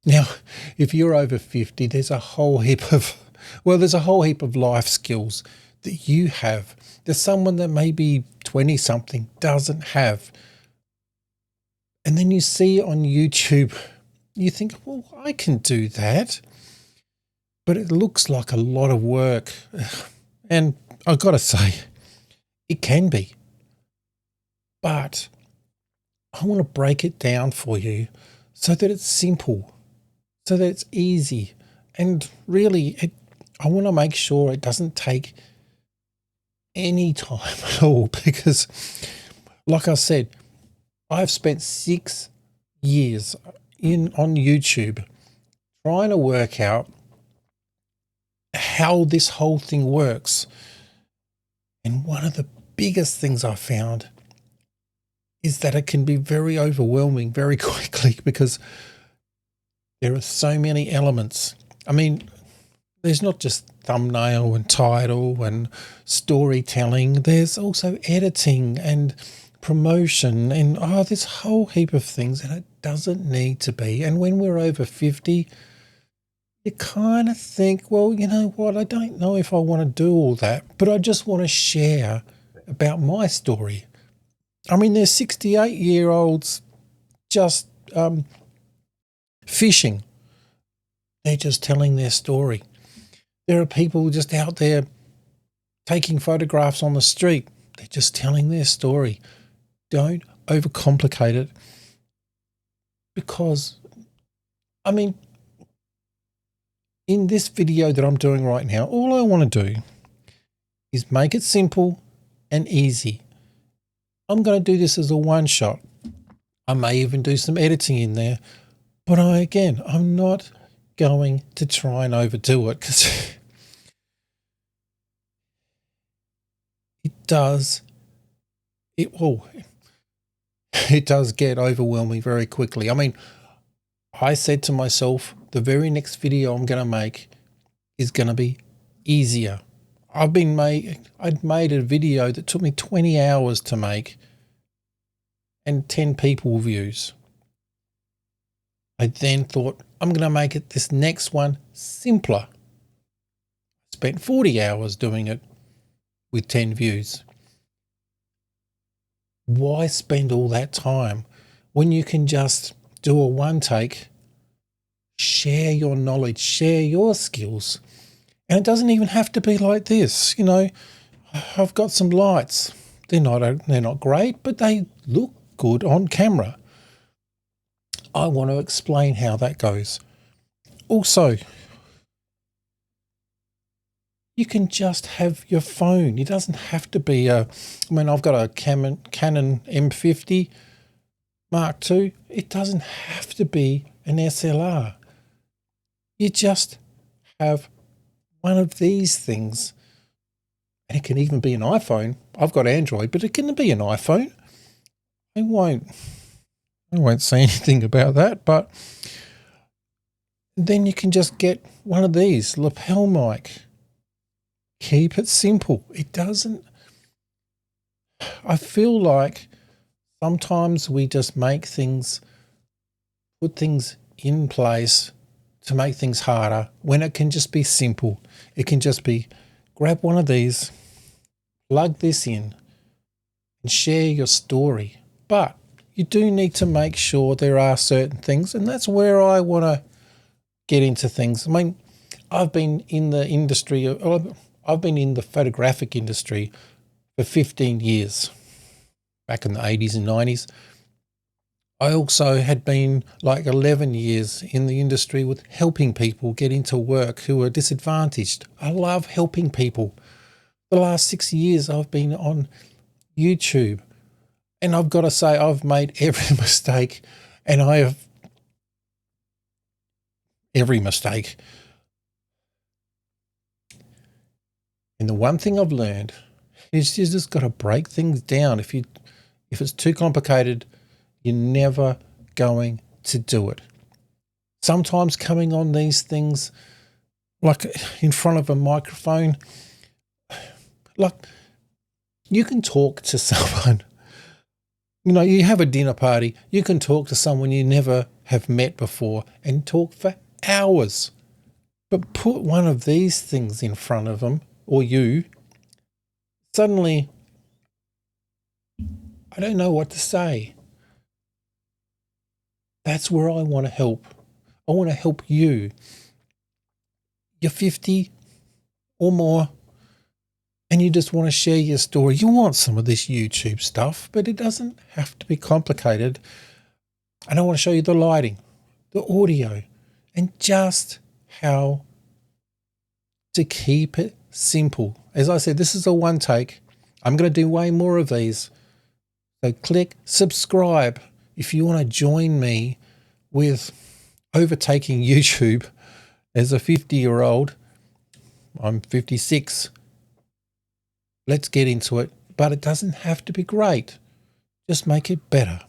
Now, if you're over 50, there's a whole heap of, well, there's a whole heap of life skills that you have. There's someone that maybe 20 something doesn't have. And then you see on YouTube, you think, well, I can do that. But it looks like a lot of work. And I've got to say, it can be. But I want to break it down for you so that it's simple, so that it's easy. And really, I want to make sure it doesn't take any time at all because, like I said, I've spent 6 years on YouTube trying to work out how this whole thing works. And one of the biggest things I found is that it can be very overwhelming very quickly because there are so many elements. I mean, there's not just thumbnail and title and storytelling. There's also editing and promotion and this whole heap of things, and it doesn't need to be. And when we're over 50, you kind of think, well, you know what, I don't know if I want to do all that, but I just want to share about my story. I mean, there's 68-year-olds just fishing. They're just telling their story. There are people just out there taking photographs on the street. They're just telling their story. Don't overcomplicate it because, I mean, in this video that I'm doing right now, all I want to do is make it simple and easy. I'm going to do this as a one-shot. I may even do some editing in there, but I'm not going to try and overdo it because it does get overwhelming very quickly. I mean, I said to myself, the very next video I'm going to make is going to be easier. I'd made a video that took me 20 hours to make and 10 people views. I then thought, I'm going to make this next one simpler. Spent 40 hours doing it with 10 views. Why spend all that time when you can just do a one take, share your knowledge, share your skills? And it doesn't even have to be like this. You know, I've got some lights. They're not great, but they look good on camera. I want to explain how that goes. Also, you can just have your phone. It doesn't have to be I've got a Canon M50 Mark II. It doesn't have to be an SLR. You just have one of these things, and it can even be an iPhone. I've got Android, but it can be an iPhone. I won't say anything about that, but then you can just get one of these, lapel mic. Keep it simple. I feel like sometimes we just put things in place to make things harder when it can just be simple. It can just be grab one of these, plug this in, and share your story. But you do need to make sure there are certain things, and that's where I want to get into things. I mean, I've been in the industry, I've been in the photographic industry for 15 years, back in the 80s and 90s. I also had been like 11 years in the industry with helping people get into work who are disadvantaged. I love helping people. The last 6 years I've been on YouTube, and I've got to say I've made every mistake, and I have every mistake. And the one thing I've learned is you just got to break things down. If it's too complicated, you're never going to do it. Sometimes coming on these things, like in front of a microphone, like you can talk to someone. You know, you have a dinner party, you can talk to someone you never have met before and talk for hours. But put one of these things in front of them or you, suddenly I don't know what to say. That's where I want to help. I want to help you. You're 50 or more and you just want to share your story. You want some of this YouTube stuff, but it doesn't have to be complicated. And I want to show you the lighting, the audio, and just how to keep it simple. As I said, this is a one take. I'm going to do way more of these. So click subscribe if you want to join me with overtaking YouTube as a 50-year-old. I'm 56. Let's get into it. But it doesn't have to be great. Just make it better.